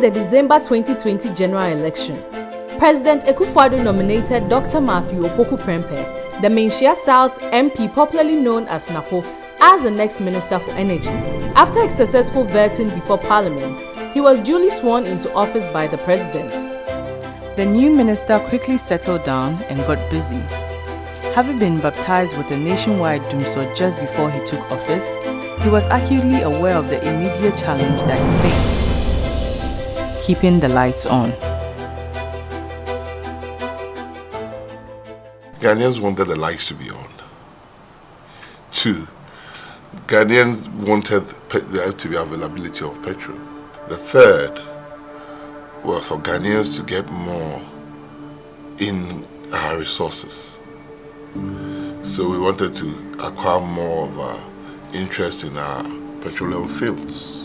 the December 2020 general election, President Akufo-Addo nominated Dr. Matthew Opoku Prempeh, the Manhyia South MP popularly known as Napo, as the next Minister for Energy. After a successful vetting before Parliament, he was duly sworn into office by the President. The new minister quickly settled down and got busy. Having been baptized with a nationwide dumsor just before he took office, he was acutely aware of the immediate challenge that he faced: keeping the lights on. Ghanaians wanted the lights to be on. 2, Ghanaians wanted there to be availability of petrol. The third was for Ghanaians to get more in our resources. So we wanted to acquire more of our interest in our petroleum fields.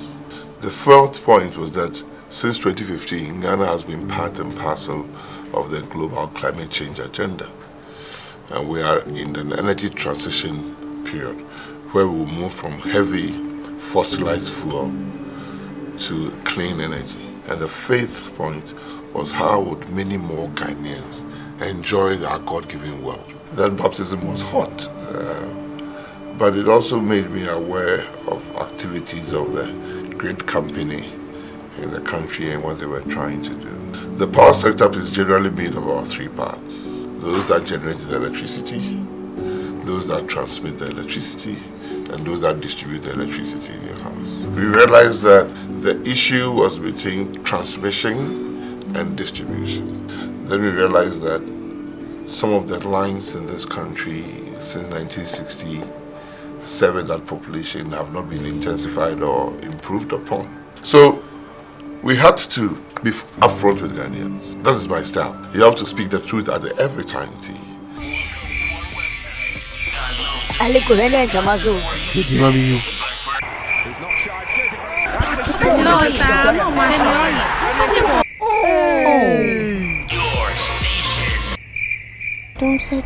The fourth point was that since 2015, Ghana has been part and parcel of the global climate change agenda. And we are in an energy transition period where we will move from heavy fossilized fuel to clean energy. And the fifth point was how would many more Ghanaians enjoy our God-given wealth. That baptism was hot, but it also made me aware of activities of the great company in the country and what they were trying to do. The power sector is generally made of our 3 parts: those that generate the electricity, those that transmit the electricity, and those that distribute the electricity in your house. We realized that the issue was between transmission and distribution. Then we realized that some of the lines in this country since 1967, that population have not been intensified or improved upon. So we had to be upfront with Ghanaians. That is my style. You have to speak the truth at every time. Drum so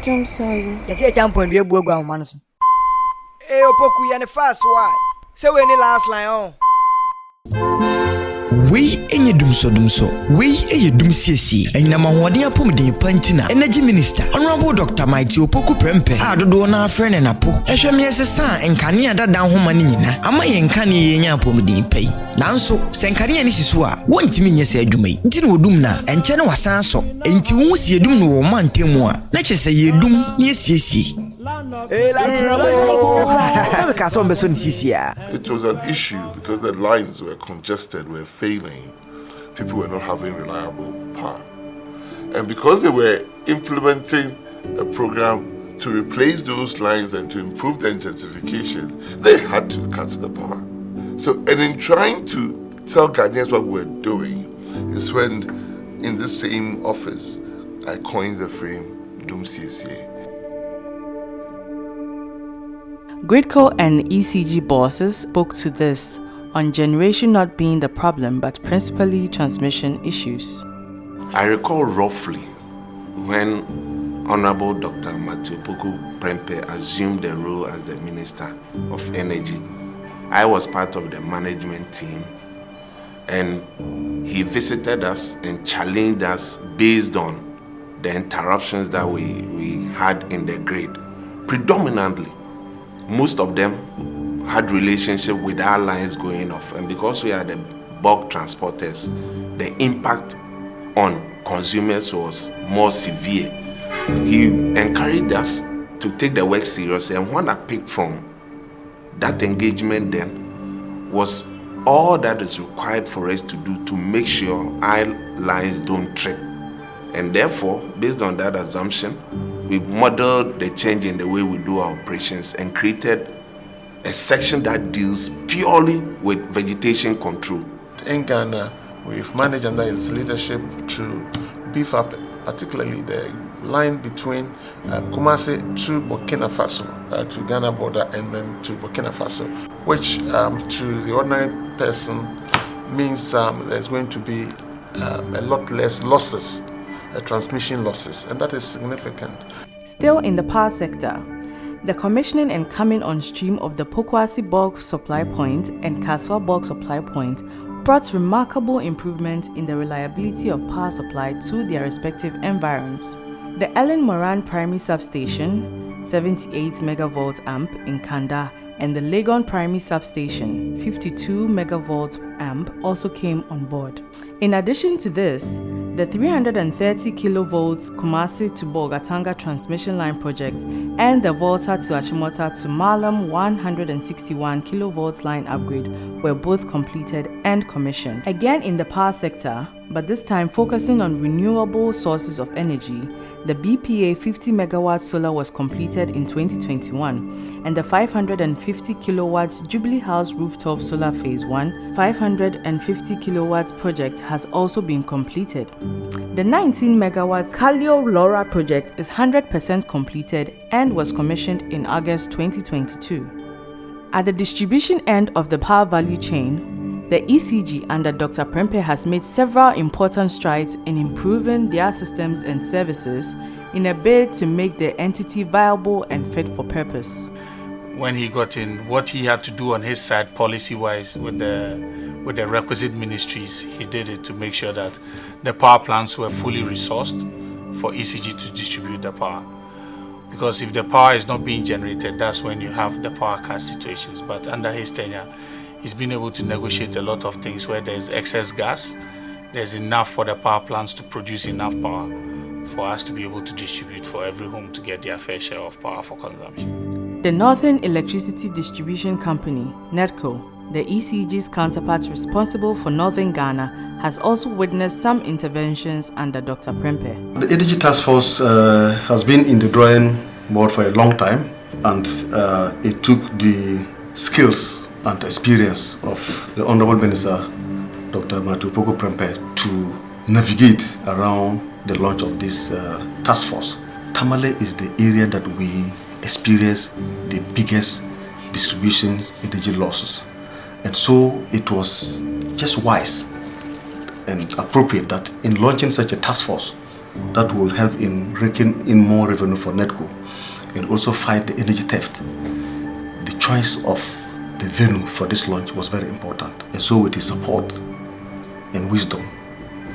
you. Yes, I jump on your book on one. Hey, Opoku, and a fast why? So, any last line on. We enye dumso we eye dumsiesie enyama hoade apomden pantina energy minister honorable Dr. Matthew Opoku Prempeh adodo na afrene napo ehweme yesesa enkane adada homa ni nyina ama ye nkane ye nya apomden pai nanso senkane ni siso a wontimi nyese adwuma yi nti na odum na enche ne wasan so enti wo sie dum no wo mantemu a na chese ye dum ni esiesie. It was an issue because the lines were congested, were failing. People were not having reliable power. And because they were implementing a program to replace those lines and to improve the intensification, they had to cut the power. So, and in trying to tell Ghanaians what we're doing is when, in the same office, I coined the frame Dum CCA. Gridco and ECG bosses spoke to this on generation not being the problem but principally transmission issues. I recall roughly when Honorable Dr. Matthew Opoku Prempeh assumed the role as the Minister of Energy. I was part of the management team and he visited us and challenged us based on the interruptions that we had in the grid. Predominantly, most of them had relationship with our lines going off, and because we are the bulk transporters, the impact on consumers was more severe. He encouraged us to take the work seriously, and what I picked from that engagement then was all that is required for us to do to make sure our lines don't trip. And therefore, based on that assumption, we modeled the change in the way we do our operations and created a section that deals purely with vegetation control. In Ghana, we've managed under his leadership to beef up particularly the line between Kumasi to Burkina Faso, to Ghana border, and then to Burkina Faso, which to the ordinary person means there's going to be a lot less losses, transmission losses, and that is significant. Still in the power sector, the commissioning and coming on stream of the Pokwasi bulk supply point and Kaswa bulk supply point brought remarkable improvement in the reliability of power supply to their respective environs. The Ellen Moran Primary Substation, 78 megavolt amp in Kanda, and the Legon Primary Substation, 52 megavolt amp, also came on board. In addition to this, the 330 kilovolts Kumasi to Bolgatanga transmission line project and the Volta to Achimota to Malam 161 kilovolts line upgrade were both completed and commissioned. Again in the power sector, but this time focusing on renewable sources of energy, the BPA 50 megawatt solar was completed in 2021, and the 550 kilowatts Jubilee House rooftop solar phase 1 550 kilowatts project has also been completed. The 19 megawatts Kallio Laura project is 100% completed and was commissioned in August 2022. At the distribution end of the power value chain, the ECG under Dr. Prempeh has made several important strides in improving their systems and services in a bid to make the entity viable and fit for purpose. When he got in, what he had to do on his side policy-wise with the requisite ministries, he did it to make sure that the power plants were fully resourced for ECG to distribute the power. Because if the power is not being generated, that's when you have the power cut situations. But under his tenure, he's been able to negotiate a lot of things where there's excess gas, there's enough for the power plants to produce enough power for us to be able to distribute for every home to get their fair share of power for consumption. The Northern Electricity Distribution Company, NEDCO, the ECG's counterpart responsible for Northern Ghana, has also witnessed some interventions under Dr. Prempeh. The Energy Task Force has been in the drawing board for a long time, and it took the skills and experience of the Honorable Minister, Dr. Matthew Opoku Prempeh, to navigate around the launch of this task force. Tamale is the area that we experience the biggest distribution energy losses. And so it was just wise and appropriate that in launching such a task force that will help in raking in more revenue for NEDCO and also fight the energy theft, the choice of the venue for this launch was very important. And so with his support and wisdom,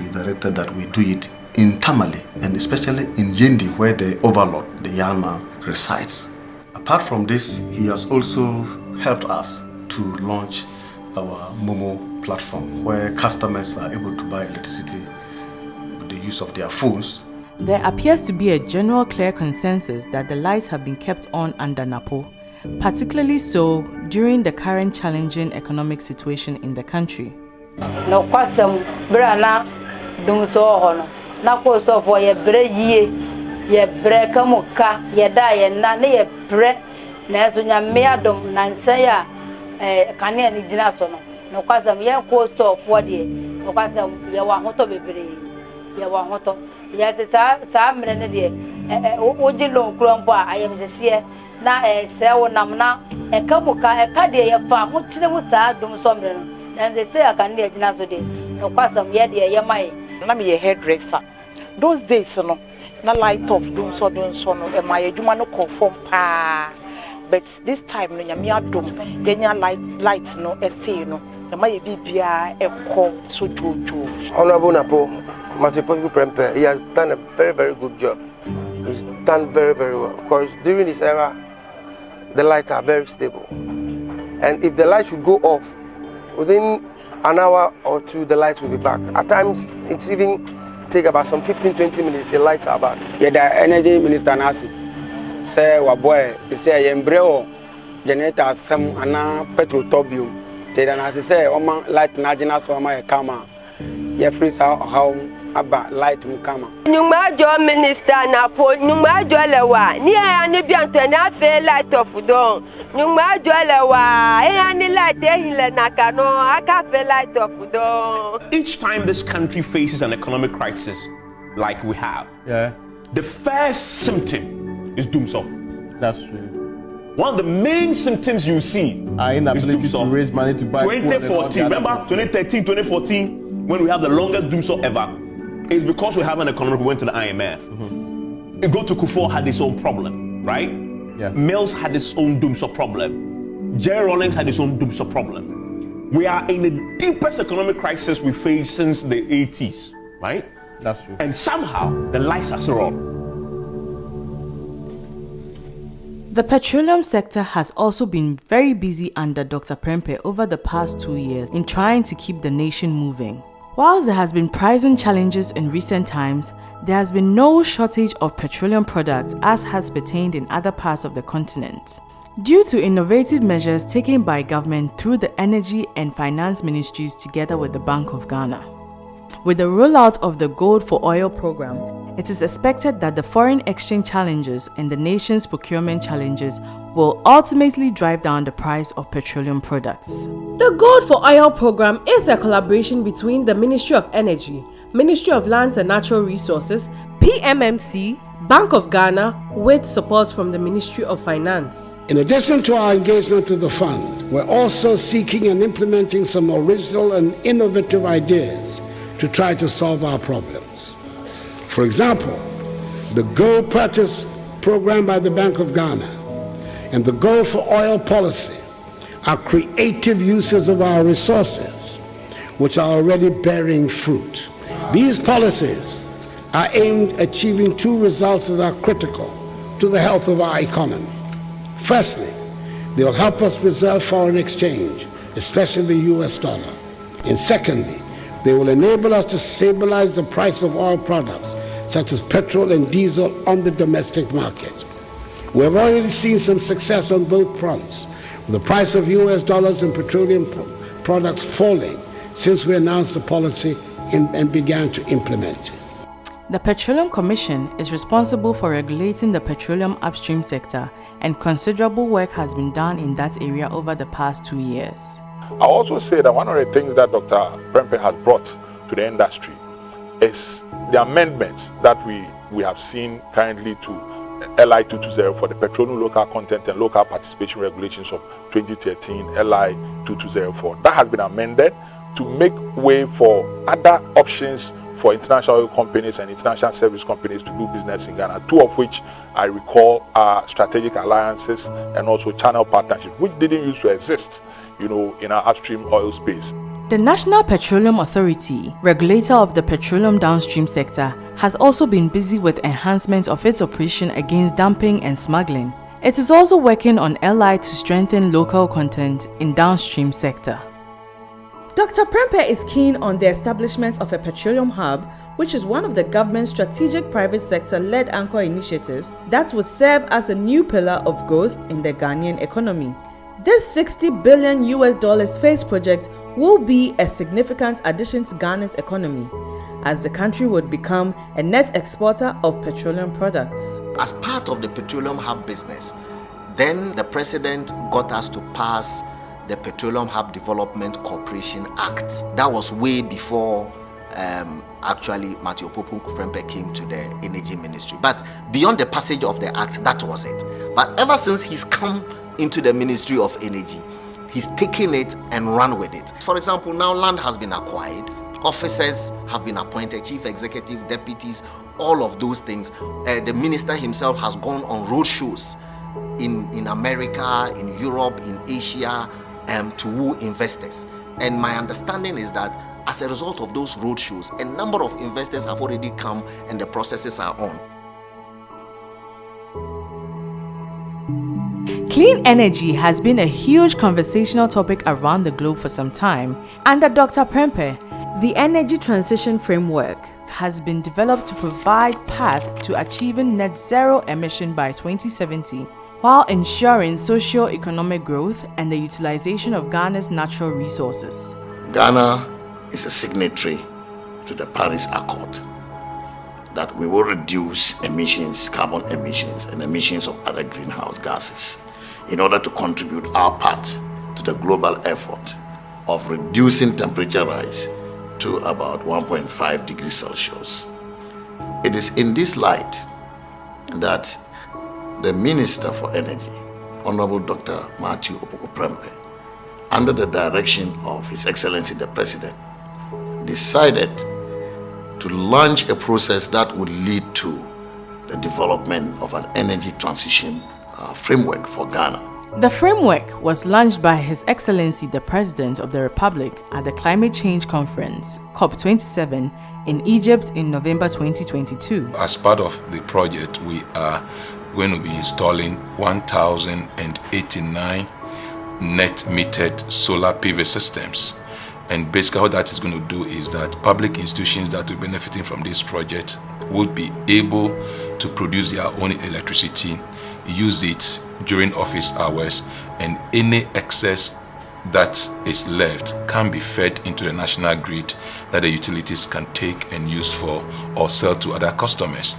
he directed that we do it in Tamale and especially in Yendi, where the overlord, the Yama, resides. Apart from this, he has also helped us to launch our Momo platform, where customers are able to buy electricity with the use of their phones. There appears to be a general clear consensus that the lights have been kept on under NAPO, particularly so during the current challenging economic situation in the country. No kwasam brana dum so hono na ko so for ye bre yie ye bre kamuka ye da ye na ne ye bre na so nya me adom na nsan ya kane ni gina so no kwasam ye ko so for de no kwasam ye wa hoto bebre ye wa hoto ye se sa mre ne de o ji lo krompo ayem se na se wo nam na kamuka ka de ye fa ho kire mu sa dum so mre no. And they say I can near dinner today. No question yet, dear, my. Let me a hairdresser. Those days, no, not light off, doom so, and my humano conform pa. But this time, no, ya dum, then ya lights, no, no, the my baby a call so jojo. Honorable Napo, Matthew Opoku Prempeh, he has done a very, very good job. He's done very, very well. Because during this era, the lights are very stable. And if the light should go off, within an hour or two, the lights will be back. At times, it's even take about some 15-20 minutes, the lights are back. Yeah, the energy minister Nasi say, "Wa boy, they say embryo generator some ana petrol tobium." They then as say, "Oma light na jina so ama kama." Yeah, free how about light mu kama. Nyuma jo minister na po nyuma jo lewa. Ni ani bi anto na fe light of don. Nyuma jo lewa. Ani light ehile na kano aka fe light of don. Each time this country faces an economic crisis like we have, the first symptom is doomsday. That's true. One of the main symptoms you see inability to raise money to buy 2014, remember 2013, 2014, when we have the longest doomsday ever, it's because we have an economic, we went to the IMF. You go to Kufuor had his own problem, right? Yeah. Mills had his own doomsday problem. Jerry Rawlings had his own doomsday problem. We are in the deepest economic crisis we faced since the 80s, right? That's true. And somehow the lights are still on. The petroleum sector has also been very busy under Dr. Prempeh over the past 2 years in trying to keep the nation moving. While there has been pricing challenges in recent times, there has been no shortage of petroleum products as has pertained in other parts of the continent. Due to innovative measures taken by government through the Energy and Finance Ministries together with the Bank of Ghana. With the rollout of the Gold for Oil program, it is expected that the foreign exchange challenges and the nation's procurement challenges will ultimately drive down the price of petroleum products. The Gold for Oil program is a collaboration between the Ministry of Energy, Ministry of Lands and Natural Resources, PMMC, Bank of Ghana, with support from the Ministry of Finance. In addition to our engagement with the fund, we're also seeking and implementing some original and innovative ideas to try to solve our problems. For example, the Gold Purchase program by the Bank of Ghana and the Gold for Oil policy are creative uses of our resources, which are already bearing fruit. These policies are aimed at achieving two results that are critical to the health of our economy. Firstly, they will help us preserve foreign exchange, especially the US dollar. And secondly, they will enable us to stabilize the price of oil products, such as petrol and diesel, on the domestic market. We have already seen some success on both fronts, with the price of US dollars and petroleum products falling since we announced the policy and began to implement it. The Petroleum Commission is responsible for regulating the petroleum upstream sector, and considerable work has been done in that area over the past 2 years. I also say that one of the things that Dr. Prempeh has brought to the industry is the amendments that we have seen currently to LI 220 for the petroleum local content and local participation regulations of 2013, LI 2204. That has been amended to make way for other options for international oil companies and international service companies to do business in Ghana, two of which I recall are strategic alliances and also channel partnerships, which didn't used to exist, in our upstream oil space. The National Petroleum Authority, regulator of the petroleum downstream sector, has also been busy with enhancements of its operation against dumping and smuggling. It is also working on LI to strengthen local content in downstream sector. Dr. Prempeh is keen on the establishment of a petroleum hub, which is one of the government's strategic private sector-led anchor initiatives that would serve as a new pillar of growth in the Ghanaian economy. This $60 billion phase project will be a significant addition to Ghana's economy, as the country would become a net exporter of petroleum products. As part of the petroleum hub business, then the president got us to pass the Petroleum Hub Development Corporation Act. That was way before actually Matthew Opoku Prempeh came to the Energy Ministry. But beyond the passage of the act, that was it. But ever since he's come into the Ministry of Energy, he's taken it and run with it. For example, now land has been acquired, officers have been appointed, chief executive, deputies, all of those things. The minister himself has gone on road shows in America, in Europe, in Asia, to woo investors. And my understanding is that as a result of those road shows, a number of investors have already come and the processes are on. Clean energy has been a huge conversational topic around the globe for some time. Under Dr. Prempeh, the Energy Transition Framework has been developed to provide path to achieving net zero emission by 2070, while ensuring socio-economic growth and the utilization of Ghana's natural resources. Ghana is a signatory to the Paris Accord that we will reduce emissions, carbon emissions, and emissions of other greenhouse gases in order to contribute our part to the global effort of reducing temperature rise to about 1.5 degrees Celsius. It is in this light that the Minister for Energy, Honorable Dr. Matthew Opoku Prempeh, under the direction of His Excellency the President, decided to launch a process that would lead to the development of an energy transition framework for Ghana. The framework was launched by His Excellency the President of the Republic at the Climate Change Conference, COP27, in Egypt in November 2022. As part of the project, we are going to be installing 1,089 net metered solar PV systems. And basically what that is going to do is that public institutions that will be benefiting from this project will be able to produce their own electricity, use it during office hours, and any excess that is left can be fed into the national grid that the utilities can take and use for or sell to other customers.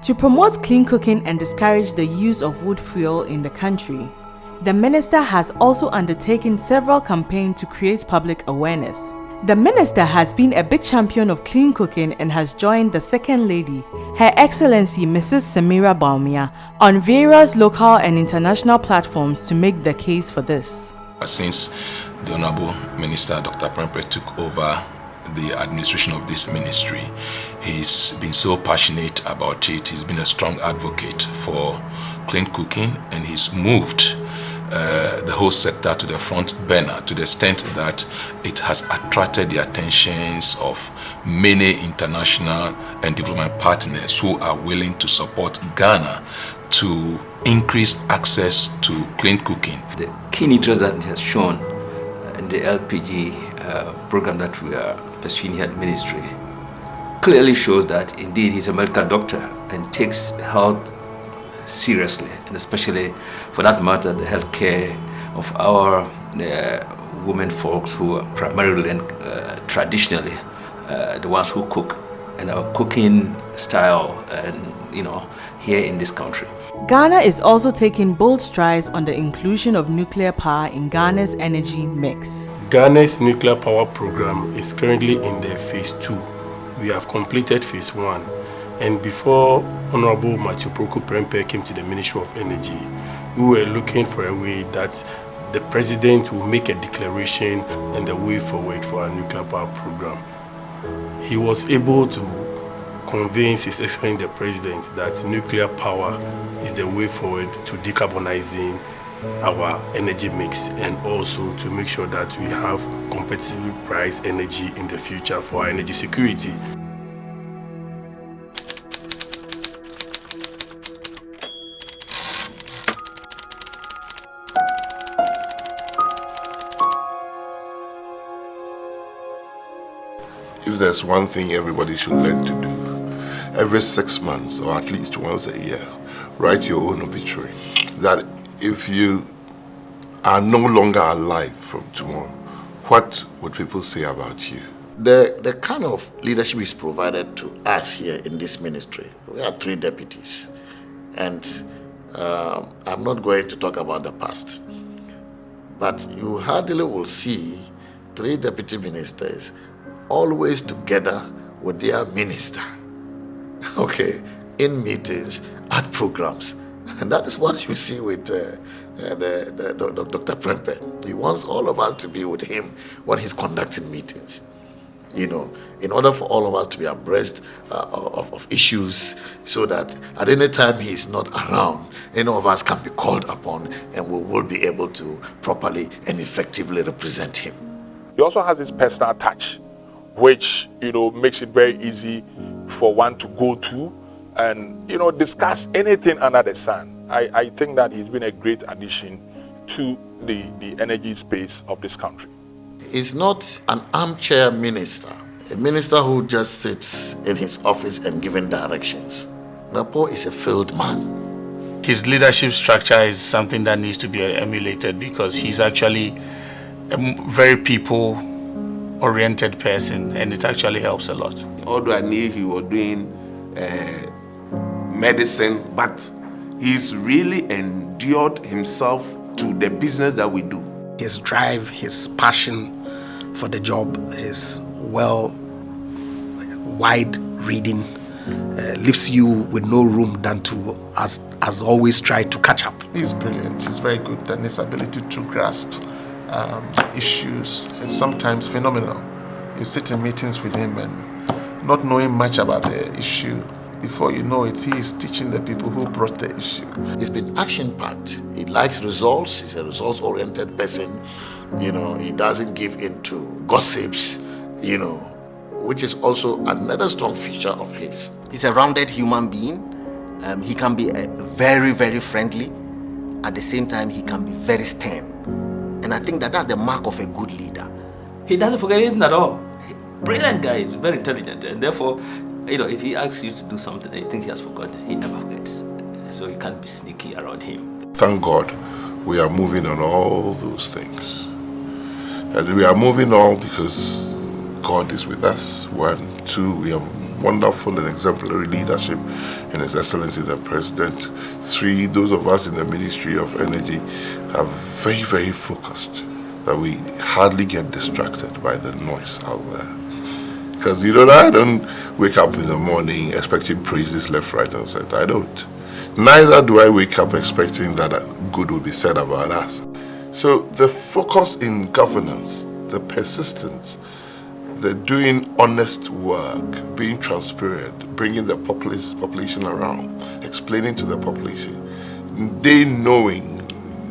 To promote clean cooking and discourage the use of wood fuel in the country, the minister has also undertaken several campaigns to create public awareness. The minister has been a big champion of clean cooking and has joined the Second Lady, Her Excellency Mrs. Samira Bawumia, on various local and international platforms to make the case for this. Since the Honorable Minister Dr. Prempeh took over the administration of this ministry, he's been so passionate about it. He's been a strong advocate for clean cooking, and he's moved the whole sector to the front burner to the extent that it has attracted the attentions of many international and development partners who are willing to support Ghana to increase access to clean cooking. The keen interest that it has shown in the LPG program that we are pursuing here at Ministry clearly shows that indeed he's a medical doctor and takes health seriously, and especially for that matter the health care of our women folks who are primarily and traditionally the ones who cook, and our cooking style and here in this country. Ghana is also taking bold strides on the inclusion of nuclear power in Ghana's energy mix. Ghana's nuclear power program is currently in their phase 2. We have completed phase 1. And before Honorable Matthew Opoku Prempeh came to the Ministry of Energy, we were looking for a way that the President will make a declaration and the way forward for our nuclear power program. He was able to convince His Excellency the President that nuclear power is the way forward to decarbonizing our energy mix, and also to make sure that we have competitively priced energy in the future for our energy security. If there's one thing everybody should learn to do, every 6 months or at least once a year, write your own obituary. That if you are no longer alive from tomorrow, what would people say about you? The kind of leadership is provided to us here in this ministry. We are 3 deputies, and I'm not going to talk about the past, but you hardly will see 3 deputy ministers always together with their minister, okay, in meetings, at programs. And that is what you see with Dr. Prempeh. He wants all of us to be with him when he's conducting meetings, in order for all of us to be abreast of issues, so that at any time he's not around, any of us can be called upon and we will be able to properly and effectively represent him. He also has his personal touch, which makes it very easy for one to go to and discuss anything under the sun. I think that he's been a great addition to the energy space of this country. He's not an armchair minister, a minister who just sits in his office and giving directions. Napo is a field man. His leadership structure is something that needs to be emulated, because he's actually a very people-oriented person, and it actually helps a lot. Although I knew he was doing medicine, but he's really endured himself to the business that we do. His drive, his passion for the job, his wide reading leaves you with no room than to, as always, try to catch up. He's brilliant. He's very good, and his ability to grasp issues is sometimes phenomenal. You sit in meetings with him and not knowing much about the issue, before you know it, he is teaching the people who brought the issue. He's been action-packed. He likes results. He's a results-oriented person. You know, he doesn't give in to gossips, you know, which is also another strong feature of his. He's a rounded human being. He can be very, very friendly. At the same time, he can be very stern. And I think that that's the mark of a good leader. He doesn't forget anything at all. Brilliant guy, he's very intelligent, and therefore, you know, if he asks you to do something and you think he has forgotten, he never forgets. So you can't be sneaky around him. Thank God we are moving on all those things. And we are moving on because God is with us. 1, 2, we have wonderful and exemplary leadership in His Excellency the President. 3, those of us in the Ministry of Energy are very, very focused that we hardly get distracted by the noise out there. Because, you know, I don't wake up in the morning expecting praises left, right, and center. I don't. Neither do I wake up expecting that good will be said about us. So the focus in governance, the persistence, the doing honest work, being transparent, bringing the population around, explaining to the population, they knowing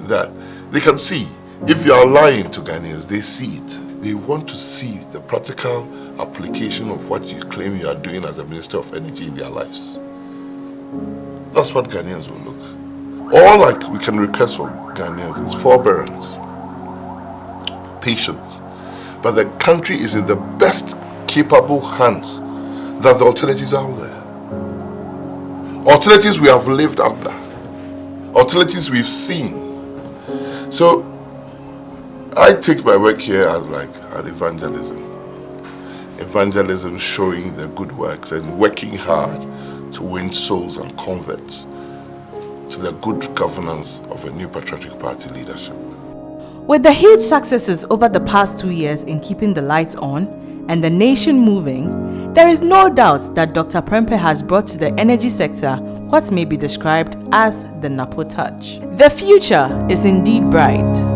that they can see. If you are lying to Ghanaians, they see it. They want to see the practical application of what you claim you are doing as a Minister of Energy in their lives. That's what Ghanaians will look. All we can request from Ghanaians is forbearance, patience. But the country is in the best capable hands that the alternatives are out there. Alternatives we have lived under. Alternatives we've seen. So I take my work here as like an evangelism. Evangelism showing the good works and working hard to win souls and converts to the good governance of a new patriotic party leadership. With the huge successes over the past 2 years in keeping the lights on and the nation moving, there is no doubt that Dr. Prempeh has brought to the energy sector what may be described as the NAPO touch. The future is indeed bright.